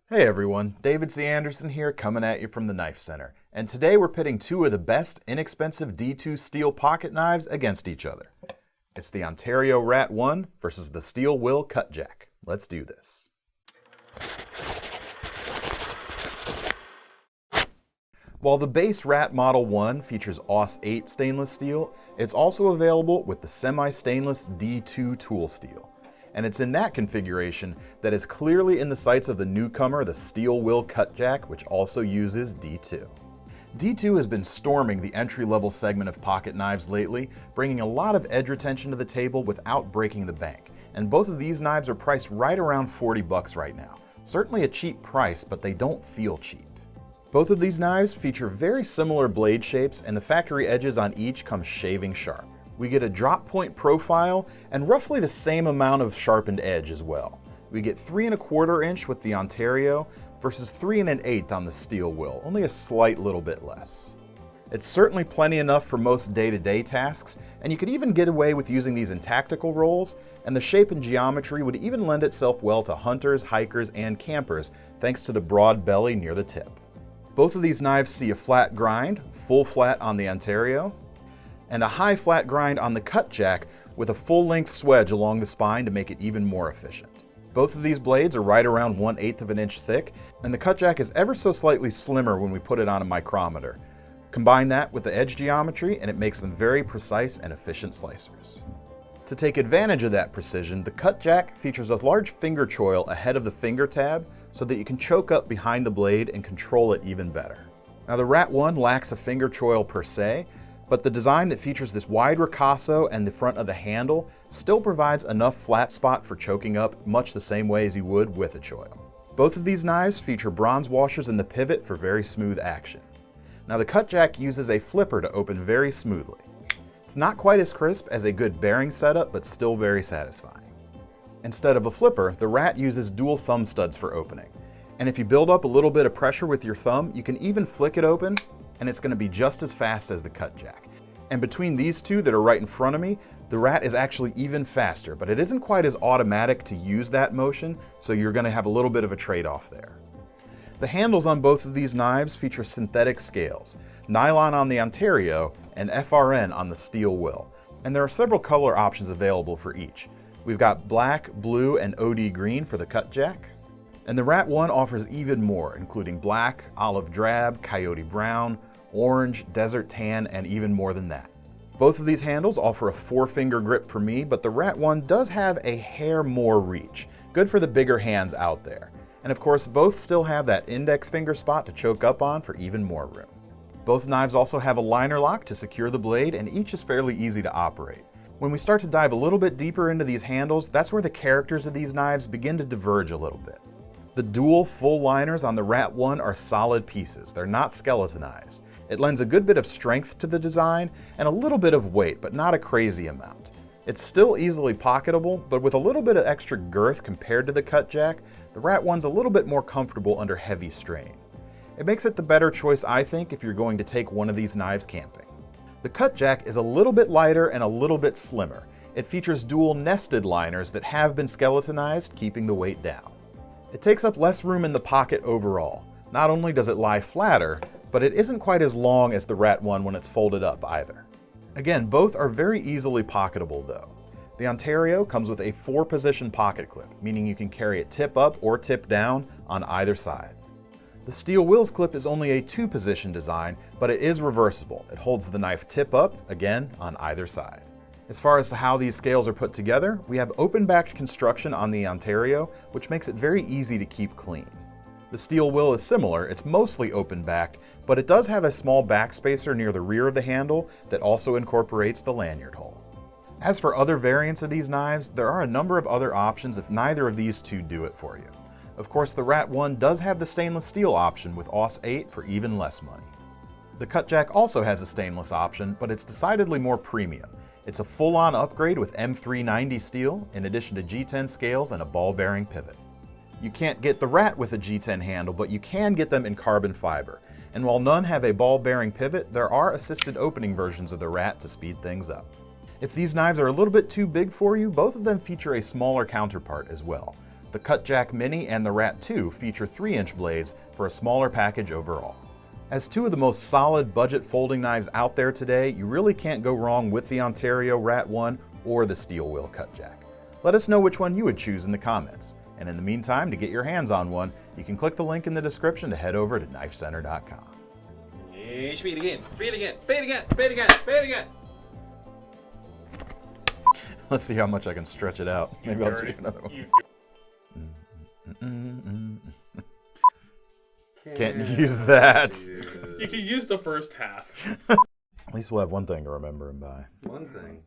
Hey everyone, David C. Anderson here coming at you from the Knifecenter. And today we're pitting two of the best inexpensive D2 steel pocket knives against each other. It's the Ontario RAT-1 versus the Steel Will Cutjack. Let's do this. While the base RAT Model 1 features AUS-8 stainless steel, it's also available with the semi-stainless D2 tool steel. And it's in that configuration that is clearly in the sights of the newcomer, the Steel Will Cutjack, which also uses D2. D2 has been storming the entry-level segment of pocket knives lately, bringing a lot of edge retention to the table without breaking the bank. And both of these knives are priced right around $40 right now. Certainly a cheap price, but they don't feel cheap. Both of these knives feature very similar blade shapes, and the factory edges on each come shaving sharp. We get a drop point profile and roughly the same amount of sharpened edge as well. We get 3 1/4 inch with the Ontario versus 3 1/8 on the Steel Will, only a slight little bit less. It's certainly plenty enough for most day-to-day tasks, and you could even get away with using these in tactical rolls, and the shape and geometry would even lend itself well to hunters, hikers, and campers thanks to the broad belly near the tip. Both of these knives see a flat grind, full flat on the Ontario, and a high flat grind on the Cutjack with a full-length swedge along the spine to make it even more efficient. Both of these blades are right around 1/8 of an inch thick, and the Cutjack is ever so slightly slimmer when we put it on a micrometer. Combine that with the edge geometry and it makes them very precise and efficient slicers. To take advantage of that precision, the Cutjack features a large finger choil ahead of the finger tab so that you can choke up behind the blade and control it even better. Now the RAT-1 lacks a finger choil per se, but the design that features this wide ricasso and the front of the handle still provides enough flat spot for choking up much the same way as you would with a choil. Both of these knives feature bronze washers in the pivot for very smooth action. Now the Cutjack uses a flipper to open very smoothly. It's not quite as crisp as a good bearing setup, but still very satisfying. Instead of a flipper, the RAT uses dual thumb studs for opening. And if you build up a little bit of pressure with your thumb, you can even flick it open, and it's going to be just as fast as the Cutjack. And between these two that are right in front of me, the RAT is actually even faster, but it isn't quite as automatic to use that motion, so you're going to have a little bit of a trade-off there. The handles on both of these knives feature synthetic scales, nylon on the Ontario and FRN on the Steel Will. And there are several color options available for each. We've got black, blue, and OD green for the Cutjack. And the RAT-1 offers even more, including black, olive drab, coyote brown, orange, desert tan, and even more than that. Both of these handles offer a 4-finger grip for me, but the RAT-1 does have a hair more reach, good for the bigger hands out there. And of course, both still have that index finger spot to choke up on for even more room. Both knives also have a liner lock to secure the blade, and each is fairly easy to operate. When we start to dive a little bit deeper into these handles, that's where the characters of these knives begin to diverge a little bit. The dual full liners on the RAT-1 are solid pieces. They're not skeletonized. It lends a good bit of strength to the design and a little bit of weight, but not a crazy amount. It's still easily pocketable, but with a little bit of extra girth compared to the Cutjack, the RAT-1's a little bit more comfortable under heavy strain. It makes it the better choice, I think, if you're going to take one of these knives camping. The Cutjack is a little bit lighter and a little bit slimmer. It features dual nested liners that have been skeletonized, keeping the weight down. It takes up less room in the pocket overall. Not only does it lie flatter, but it isn't quite as long as the RAT-1 when it's folded up either. Again, both are very easily pocketable though. The Ontario comes with a 4-position pocket clip, meaning you can carry it tip up or tip down on either side. The Steel Will's clip is only a 2-position design, but it is reversible. It holds the knife tip up, again, on either side. As far as to how these scales are put together, we have open-backed construction on the Ontario, which makes it very easy to keep clean. The Steel Will is similar, it's mostly open-backed, but it does have a small backspacer near the rear of the handle that also incorporates the lanyard hole. As for other variants of these knives, there are a number of other options if neither of these two do it for you. Of course, the RAT-1 does have the stainless steel option with AUS-8 for even less money. The Cutjack also has a stainless option, but it's decidedly more premium. It's a full-on upgrade with M390 steel, in addition to G10 scales and a ball-bearing pivot. You can't get the RAT with a G10 handle, but you can get them in carbon fiber. And while none have a ball-bearing pivot, there are assisted opening versions of the RAT to speed things up. If these knives are a little bit too big for you, both of them feature a smaller counterpart as well. The Cutjack Mini and the RAT-2 feature 3-inch blades for a smaller package overall. As two of the most solid budget folding knives out there today, you really can't go wrong with the Ontario RAT-1 or the Steel Will Cutjack. Let us know which one you would choose in the comments. And in the meantime, to get your hands on one, you can click the link in the description to head over to knifecenter.com. Speed again, speed again, speed again, speed again, speed again. Let's see how much I can stretch it out. Maybe I'll do another one. Can't use that. You can use the first half. At least we'll have one thing to remember him by. One thing.